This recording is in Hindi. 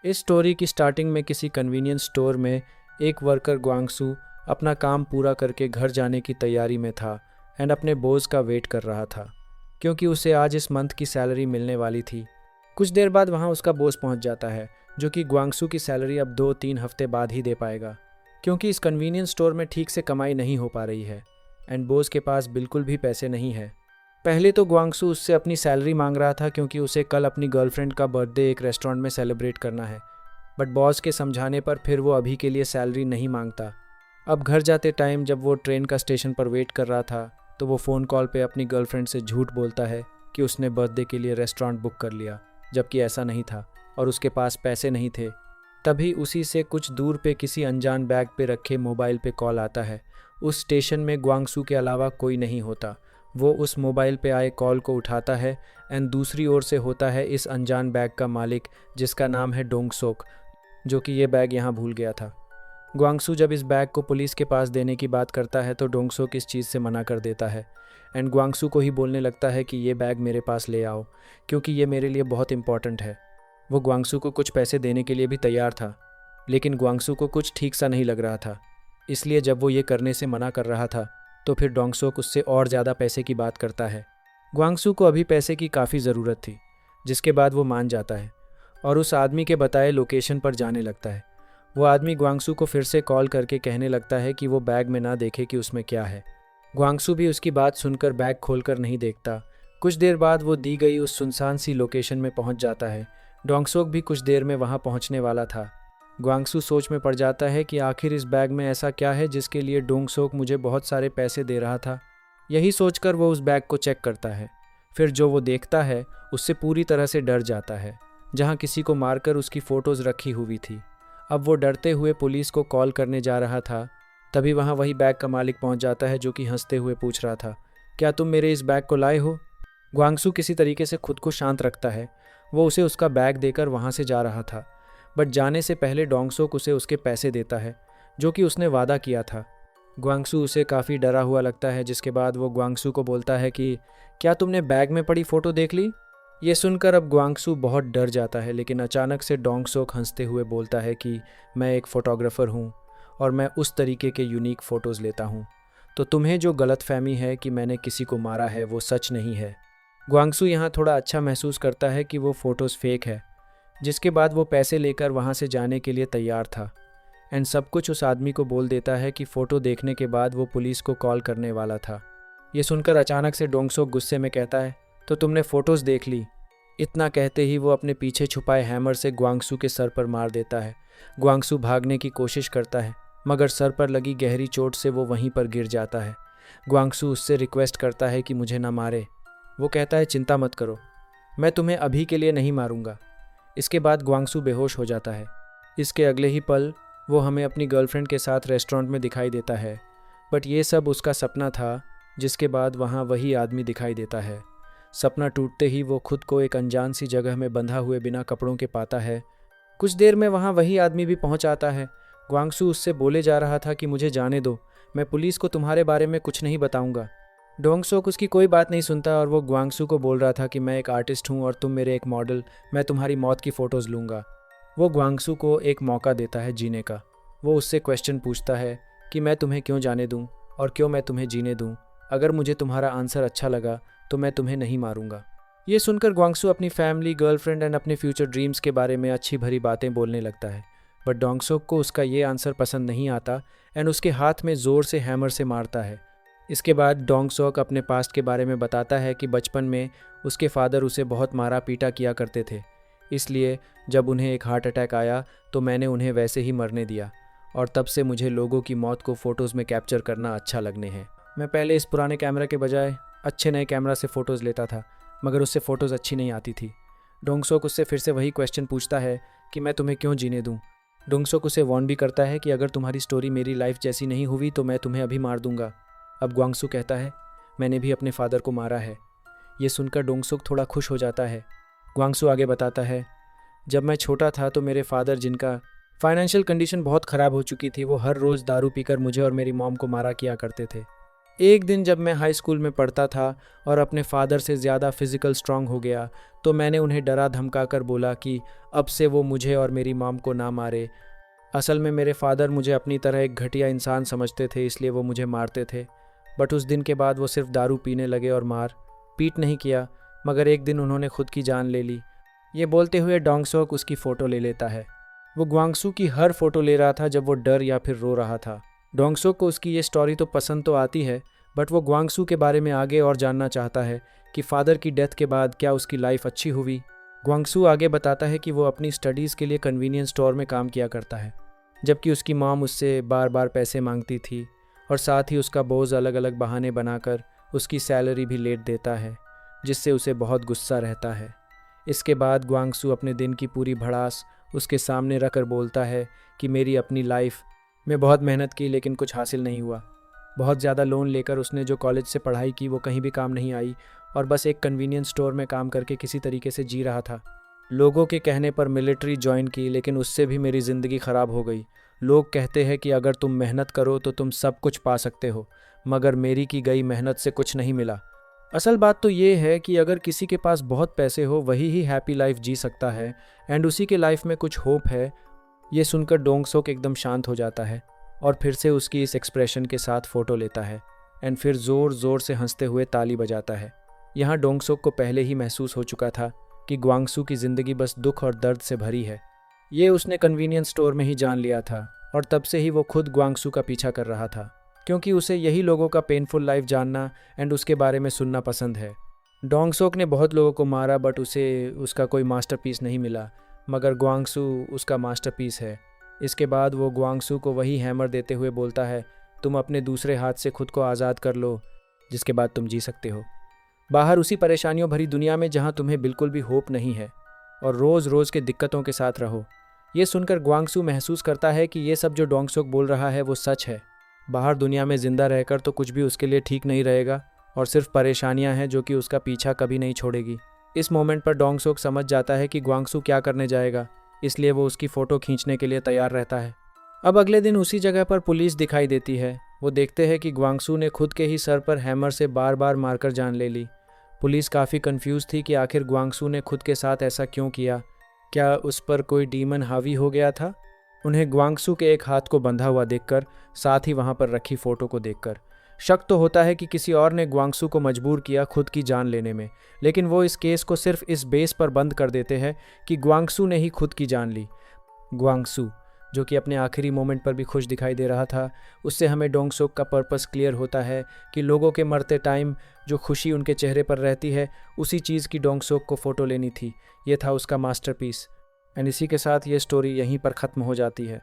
इस स्टोरी की स्टार्टिंग में किसी कन्वीनियंस स्टोर में एक वर्कर ग्वांगसू अपना काम पूरा करके घर जाने की तैयारी में था एंड अपने बॉस का वेट कर रहा था क्योंकि उसे आज इस मंथ की सैलरी मिलने वाली थी। कुछ देर बाद वहाँ उसका बॉस पहुँच जाता है जो कि ग्वांगसू की सैलरी अब 2-3 हफ्ते बाद ही दे पाएगा क्योंकि इस कन्वीनियंस स्टोर में ठीक से कमाई नहीं हो पा रही है एंड बॉस के पास बिल्कुल भी पैसे नहीं है। पहले तो ग्वांगसू उससे अपनी सैलरी मांग रहा था क्योंकि उसे कल अपनी गर्लफ्रेंड का बर्थडे एक रेस्टोरेंट में सेलिब्रेट करना है, बट बॉस के समझाने पर फिर वो अभी के लिए सैलरी नहीं मांगता। अब घर जाते टाइम जब वो ट्रेन का स्टेशन पर वेट कर रहा था तो वो फ़ोन कॉल पे अपनी गर्लफ्रेंड से झूठ बोलता है कि उसने बर्थडे के लिए रेस्टोरेंट बुक कर लिया, जबकि ऐसा नहीं था और उसके पास पैसे नहीं थे। तभी उसी से कुछ दूर पे किसी अनजान बैग पे रखे मोबाइल पे कॉल आता है। उस स्टेशन में ग्वांगसू के अलावा कोई नहीं होता। वो उस मोबाइल पे आए कॉल को उठाता है एंड दूसरी ओर से होता है इस अनजान बैग का मालिक जिसका नाम है डोंगसोक, जो कि ये बैग यहाँ भूल गया था। ग्वांगसू जब इस बैग को पुलिस के पास देने की बात करता है तो डोंगसोक इस चीज़ से मना कर देता है एंड ग्वांगसू को ही बोलने लगता है कि ये बैग मेरे पास ले आओ क्योंकि ये मेरे लिए बहुत इंपॉर्टेंट है। वो ग्वांगसू को कुछ पैसे देने के लिए भी तैयार था, लेकिन ग्वांगसू को कुछ ठीक सा नहीं लग रहा था। इसलिए जब वो ये करने से मना कर रहा था तो फिर डोंगसोक उससे और ज़्यादा पैसे की बात करता है। ग्वांगसू को अभी पैसे की काफ़ी ज़रूरत थी, जिसके बाद वो मान जाता है और उस आदमी के बताए लोकेशन पर जाने लगता है। वो आदमी ग्वांगसू को फिर से कॉल करके कहने लगता है कि वो बैग में ना देखे कि उसमें क्या है। ग्वांगसू भी उसकी बात सुनकर बैग खोलकर नहीं देखता। कुछ देर बाद वो दी गई उस सुनसान सी लोकेशन में पहुंच जाता है। डोंगसोक भी कुछ देर में वहां पहुंचने वाला था। ग्वांगसू सोच में पड़ जाता है कि आखिर इस बैग में ऐसा क्या है जिसके लिए डोंगसोक मुझे बहुत सारे पैसे दे रहा था। यही सोचकर वो उस बैग को चेक करता है। फिर जो वो देखता है उससे पूरी तरह से डर जाता है, जहाँ किसी को मारकर उसकी फ़ोटोज़ रखी हुई थी। अब वो डरते हुए पुलिस को कॉल करने जा रहा था, तभी वहाँ वही बैग का मालिक पहुँच जाता है जो कि हंसते हुए पूछ रहा था, क्या तुम मेरे इस बैग को लाए हो? ग्वांगसू किसी तरीके से खुद को शांत रखता है। वो उसे उसका बैग देकर वहाँ से जा रहा था, बट जाने से पहले डोंगसोक उसे उसके पैसे देता है जो कि उसने वादा किया था। ग्वांगसू उसे काफ़ी डरा हुआ लगता है, जिसके बाद वो ग्वांगसू को बोलता है कि क्या तुमने बैग में पड़ी फ़ोटो देख ली? ये सुनकर अब ग्वांगसू बहुत डर जाता है, लेकिन अचानक से डोंगसोक हंसते हुए बोलता है कि मैं एक फ़ोटोग्राफ़र हूँ और मैं उस तरीके के यूनिक फ़ोटोज़ लेता हूँ, तो तुम्हें जो गलतफहमी है कि मैंने किसी को मारा है वो सच नहीं है। ग्वांगसू यहाँ थोड़ा अच्छा महसूस करता है कि वो फ़ोटोज़ फेक है, जिसके बाद वो पैसे लेकर वहाँ से जाने के लिए तैयार था एंड सब कुछ उस आदमी को बोल देता है कि फ़ोटो देखने के बाद वो पुलिस को कॉल करने वाला था। ये सुनकर अचानक से डोंगसोक गुस्से में कहता है, तो तुमने फ़ोटोज़ देख ली? इतना कहते ही वो अपने पीछे छुपाए हैमर से ग्वांगसू के सर पर मार देता है। ग्वांगसू भागने की कोशिश करता है, मगर सर पर लगी गहरी चोट से वो वहीं पर गिर जाता है। ग्वांगसू उससे रिक्वेस्ट करता है कि मुझे ना मारे। वो कहता है, चिंता मत करो, मैं तुम्हें अभी के लिए नहीं मारूंगा। इसके बाद ग्वांगसू बेहोश हो जाता है। इसके अगले ही पल वो हमें अपनी गर्लफ्रेंड के साथ रेस्टोरेंट में दिखाई देता है, बट ये सब उसका सपना था। जिसके बाद वहाँ वही आदमी दिखाई देता है। सपना टूटते ही वो खुद को एक अनजान सी जगह में बंधा हुए बिना कपड़ों के पाता है। कुछ देर में वहाँ वही आदमी भी पहुँच आता है। ग्वांगसू उससे बोले जा रहा था कि मुझे जाने दो, मैं पुलिस को तुम्हारे बारे में कुछ नहीं बताऊंगा। डोंगसोक उसकी कोई बात नहीं सुनता और वो ग्वांगसू को बोल रहा था कि मैं एक आर्टिस्ट हूँ और तुम मेरे एक मॉडल, मैं तुम्हारी मौत की फ़ोटोज़ लूँगा। वो ग्वांगसू को एक मौका देता है जीने का। वो उससे क्वेश्चन पूछता है कि मैं तुम्हें क्यों जाने दूँ और क्यों मैं तुम्हें जीने दूँ। अगर मुझे तुम्हारा आंसर अच्छा लगा तो मैं तुम्हें नहीं मारूंगा। ये सुनकर ग्वांगसू अपनी फैमिली, गर्लफ्रेंड एंड अपने फ्यूचर ड्रीम्स के बारे में अच्छी भरी बातें बोलने लगता है, बट डोंगसोक को उसका ये आंसर पसंद नहीं आता एंड उसके हाथ में ज़ोर से हैमर से मारता है। इसके बाद डोंगसोक अपने पास्ट के बारे में बताता है कि बचपन में उसके फादर उसे बहुत मारा पीटा किया करते थे, इसलिए जब उन्हें एक हार्ट अटैक आया तो मैंने उन्हें वैसे ही मरने दिया और तब से मुझे लोगों की मौत को फ़ोटोज़ में कैप्चर करना अच्छा लगने है। मैं पहले इस पुराने कैमरा के बजाय अच्छे नए कैमरा से फ़ोटोज़ लेता था, मगर उससे फ़ोटोज़ अच्छी नहीं आती थी। डोंगसोक उससे फिर से वही क्वेश्चन पूछता है कि मैं तुम्हें क्यों जीने दूँ। डोंगसोक उसे वार्न भी करता है कि अगर तुम्हारी स्टोरी मेरी लाइफ जैसी नहीं हुई तो मैं तुम्हें अभी मार दूंगा। अब ग्वांगसू कहता है, मैंने भी अपने फादर को मारा है। ये सुनकर डोंगसोक थोड़ा खुश हो जाता है। ग्वांगसू आगे बताता है, जब मैं छोटा था तो मेरे फादर, जिनका फाइनेंशियल कंडीशन बहुत ख़राब हो चुकी थी, वो हर रोज़ दारू पीकर मुझे और मेरी मॉम को मारा किया करते थे। एक दिन जब मैं हाई स्कूल में पढ़ता था और अपने फादर से ज़्यादा फिज़िकल स्ट्रांग हो गया तो मैंने उन्हें डरा धमका कर बोला कि अब से वो मुझे और मेरी मॉम को ना मारे। असल में मेरे फादर मुझे अपनी तरह एक घटिया इंसान समझते थे, इसलिए वो मुझे मारते थे। बट उस दिन के बाद वो सिर्फ दारू पीने लगे और मार पीट नहीं किया, मगर एक दिन उन्होंने खुद की जान ले ली। ये बोलते हुए डोंगसोक उसकी फ़ोटो ले लेता है। वो ग्वांगसू की हर फोटो ले रहा था जब वो डर या फिर रो रहा था। डोंगसोक को उसकी ये स्टोरी तो पसंद तो आती है, बट वो ग्वांगसू के बारे में आगे और जानना चाहता है कि फादर की डेथ के बाद क्या उसकी लाइफ अच्छी हुई। ग्वांगसू आगे बताता है कि वो अपनी स्टडीज़ के लिए कन्वीनियंस स्टोर में काम किया करता है, जबकि उसकी मॉम उससे बार बार पैसे मांगती थी और साथ ही उसका बॉस अलग अलग बहाने बनाकर उसकी सैलरी भी लेट देता है, जिससे उसे बहुत गुस्सा रहता है। इसके बाद ग्वांगसू अपने दिन की पूरी भड़ास उसके सामने रखकर बोलता है कि मेरी अपनी लाइफ में बहुत मेहनत की लेकिन कुछ हासिल नहीं हुआ। बहुत ज़्यादा लोन लेकर उसने जो कॉलेज से पढ़ाई की वो कहीं भी काम नहीं आई और बस एक कन्वीनियंस स्टोर में काम करके किसी तरीके से जी रहा था। लोगों के कहने पर मिलिट्री ज्वाइन की, लेकिन उससे भी मेरी ज़िंदगी ख़राब हो गई। लोग कहते हैं कि अगर तुम मेहनत करो तो तुम सब कुछ पा सकते हो, मगर मेरी की गई मेहनत से कुछ नहीं मिला। असल बात तो ये है कि अगर किसी के पास बहुत पैसे हो वही ही हैप्पी लाइफ जी सकता है एंड उसी के लाइफ में कुछ होप है। ये सुनकर डोंगसोक एकदम शांत हो जाता है और फिर से उसकी इस एक्सप्रेशन के साथ फ़ोटो लेता है एंड फिर ज़ोर ज़ोर से हंसते हुए ताली बजाता है। यहाँ डोंगसोक को पहले ही महसूस हो चुका था कि ग्वांगसू की ज़िंदगी बस दुख और दर्द से भरी है। ये उसने कन्वीनियंस स्टोर में ही जान लिया था और तब से ही वो खुद ग्वांगसू का पीछा कर रहा था, क्योंकि उसे यही लोगों का पेनफुल लाइफ जानना एंड उसके बारे में सुनना पसंद है। डोंगसोक ने बहुत लोगों को मारा बट उसे उसका कोई मास्टरपीस नहीं मिला, मगर ग्वांगसू उसका मास्टरपीस है। इसके बाद वो ग्वांगसू को वही हैमर देते हुए बोलता है, तुम अपने दूसरे हाथ से खुद को आज़ाद कर लो, जिसके बाद तुम जी सकते हो बाहर उसी परेशानियों भरी दुनिया में जहाँ तुम्हें बिल्कुल भी होप नहीं है, और रोज़ रोज़ के दिक्कतों के साथ रहो। ये सुनकर ग्वांगसू महसूस करता है कि ये सब जो डोंगसोक बोल रहा है वो सच है। बाहर दुनिया में ज़िंदा रहकर तो कुछ भी उसके लिए ठीक नहीं रहेगा और सिर्फ परेशानियां हैं जो कि उसका पीछा कभी नहीं छोड़ेगी। इस मोमेंट पर डोंगसोक समझ जाता है कि ग्वांगसू क्या करने जाएगा, इसलिए वो उसकी फ़ोटो खींचने के लिए तैयार रहता है। अब अगले दिन उसी जगह पर पुलिस दिखाई देती है। वो देखते हैं कि ग्वांगसू ने खुद के ही सर पर हैमर से बार बार मारकर जान ले ली। पुलिस काफ़ी कंफ्यूज थी कि आखिर ग्वांगसू ने खुद के साथ ऐसा क्यों किया। क्या उस पर कोई डीमन हावी हो गया था? उन्हें ग्वांगसू के एक हाथ को बंधा हुआ देखकर, साथ ही वहां पर रखी फ़ोटो को देखकर शक तो होता है कि किसी और ने ग्वांगसू को मजबूर किया खुद की जान लेने में, लेकिन वो इस केस को सिर्फ इस बेस पर बंद कर देते हैं कि ग्वांगसू ने ही खुद की जान ली। ग्वांगसू जो कि अपने आखिरी मोमेंट पर भी खुश दिखाई दे रहा था, उससे हमें डोंगसोक का पर्पस क्लियर होता है कि लोगों के मरते टाइम जो खुशी उनके चेहरे पर रहती है, उसी चीज़ की डोंगसोक को फ़ोटो लेनी थी। ये था उसका मास्टरपीस। एंड इसी के साथ ये स्टोरी यहीं पर ख़त्म हो जाती है।